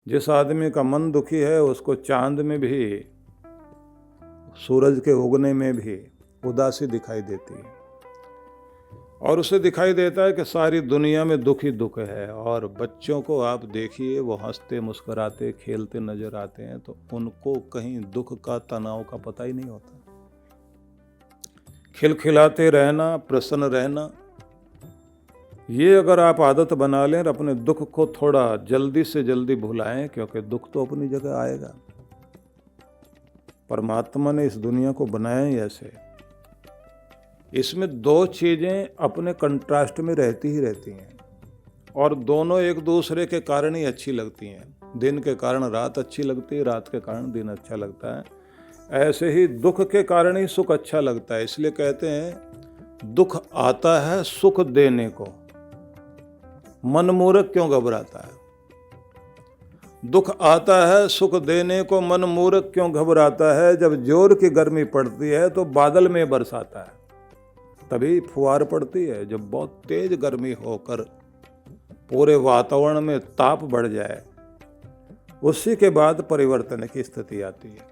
जिस आदमी का मन दुखी है उसको चांद में भी, सूरज के उगने में भी उदासी दिखाई देती है, और उसे दिखाई देता है कि सारी दुनिया में दुख ही दुख है। और बच्चों को आप देखिए, वो हंसते मुस्कुराते खेलते नजर आते हैं तो उनको कहीं दुख का, तनाव का पता ही नहीं होता। खिलखिलाते रहना, प्रसन्न रहना, ये अगर आप आदत बना लें और अपने दुख को थोड़ा जल्दी से जल्दी भुलाएं, क्योंकि दुख तो अपनी जगह आएगा। परमात्मा ने इस दुनिया को बनाया ही ऐसे, इसमें दो चीजें अपने कंट्रास्ट में रहती ही रहती हैं, और दोनों एक दूसरे के कारण ही अच्छी लगती हैं। दिन के कारण रात अच्छी लगती है, रात के कारण दिन अच्छा लगता है। ऐसे ही दुख के कारण ही सुख अच्छा लगता है। इसलिए कहते हैं दुख आता है सुख देने को, मन मूर्ख क्यों घबराता है। दुख आता है सुख देने को, मन मूर्ख क्यों घबराता है। जब जोर की गर्मी पड़ती है तो बादल में बरसाता है, तभी फुहार पड़ती है। जब बहुत तेज गर्मी होकर पूरे वातावरण में ताप बढ़ जाए, उसी के बाद परिवर्तन की स्थिति आती है।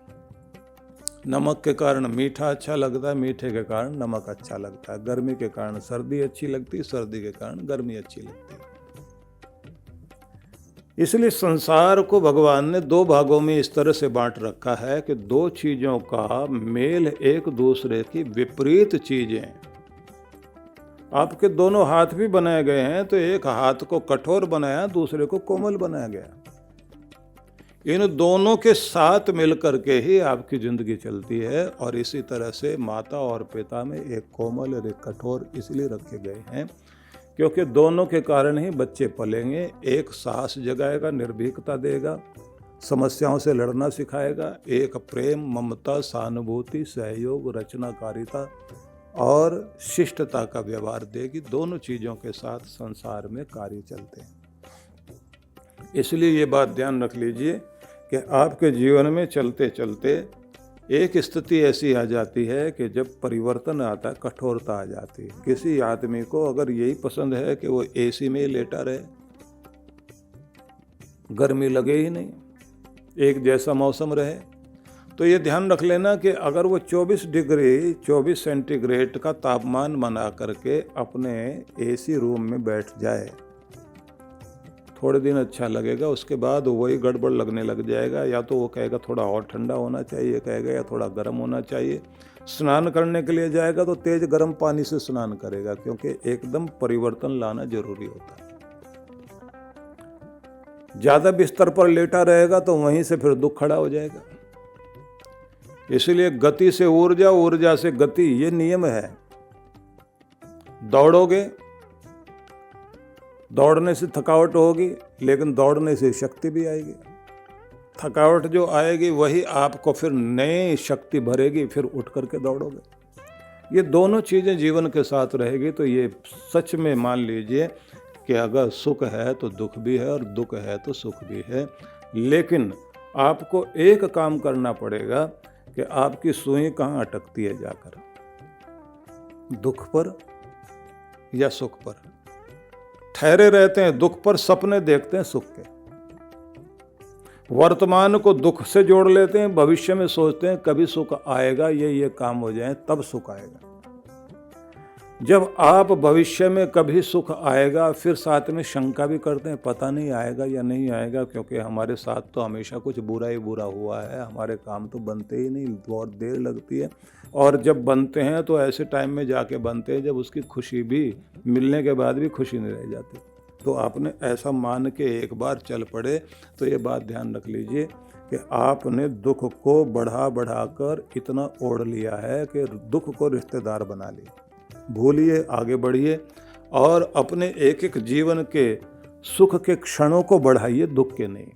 नमक के कारण मीठा अच्छा लगता है, मीठे के कारण नमक अच्छा लगता है। गर्मी के कारण सर्दी अच्छी लगती है, सर्दी के कारण गर्मी अच्छी लगती है। इसलिए संसार को भगवान ने दो भागों में इस तरह से बांट रखा है कि दो चीजों का मेल एक दूसरे की विपरीत चीजें। आपके दोनों हाथ भी बनाए गए हैं तो एक हाथ को कठोर बनाया, दूसरे को कोमल बनाया गया। इन दोनों के साथ मिलकर के ही आपकी जिंदगी चलती है। और इसी तरह से माता और पिता में एक कोमल और एक कठोर इसलिए रखे गए हैं क्योंकि दोनों के कारण ही बच्चे पलेंगे। एक साहस जगाएगा, निर्भीकता देगा, समस्याओं से लड़ना सिखाएगा। एक प्रेम, ममता, सहानुभूति, सहयोग, रचनाकारिता और शिष्टता का व्यवहार देगी। दोनों चीज़ों के साथ संसार में कार्य चलते हैं। इसलिए ये बात ध्यान रख लीजिए कि आपके जीवन में चलते चलते एक स्थिति ऐसी आ जाती है कि जब परिवर्तन आता है, कठोरता आ जाती है। किसी आदमी को अगर यही पसंद है कि वो एसी में ही लेटा रहे, गर्मी लगे ही नहीं, एक जैसा मौसम रहे, तो ये ध्यान रख लेना कि अगर वो 24 डिग्री 24 सेंटीग्रेड का तापमान बना करके अपने एसी रूम में बैठ जाए, थोड़े दिन अच्छा लगेगा, उसके बाद वही गड़बड़ लगने लग जाएगा। या तो वो कहेगा थोड़ा और ठंडा होना चाहिए कहेगा, या थोड़ा गर्म होना चाहिए। स्नान करने के लिए जाएगा तो तेज गर्म पानी से स्नान करेगा, क्योंकि एकदम परिवर्तन लाना जरूरी होता है। ज़्यादा बिस्तर पर लेटा रहेगा तो वहीं से फिर दुख खड़ा हो जाएगा। इसलिए गति से ऊर्जा, ऊर्जा से गति, ये नियम है। दौड़ोगे, दौड़ने से थकावट होगी, लेकिन दौड़ने से शक्ति भी आएगी। थकावट जो आएगी वही आपको फिर नई शक्ति भरेगी, फिर उठ करके दौड़ोगे। ये दोनों चीज़ें जीवन के साथ रहेगी। तो ये सच में मान लीजिए कि अगर सुख है तो दुख भी है, और दुख है तो सुख भी है। लेकिन आपको एक काम करना पड़ेगा कि आपकी सुई कहाँ अटकती है जाकर, दुख पर या सुख पर। ठहरे रहते हैं दुख पर, सपने देखते हैं सुख के। वर्तमान को दुख से जोड़ लेते हैं, भविष्य में सोचते हैं कभी सुख आएगा, ये काम हो जाए तब सुख आएगा। जब आप भविष्य में कभी सुख आएगा, फिर साथ में शंका भी करते हैं पता नहीं आएगा या नहीं आएगा, क्योंकि हमारे साथ तो हमेशा कुछ बुरा ही बुरा हुआ है, हमारे काम तो बनते ही नहीं, बहुत देर लगती है। और जब बनते हैं तो ऐसे टाइम में जाके बनते हैं जब उसकी खुशी भी, मिलने के बाद भी खुशी नहीं रह जाती। तो आपने ऐसा मान के एक बार चल पड़े तो ये बात ध्यान रख लीजिए कि आपने दुख को बढ़ा बढ़ाकर इतना ओढ़ लिया है कि दुख को रिश्तेदार बना लिया। भूलिए, आगे बढ़िए और अपने एक एक जीवन के सुख के क्षणों को बढ़ाइए, दुख के नहीं।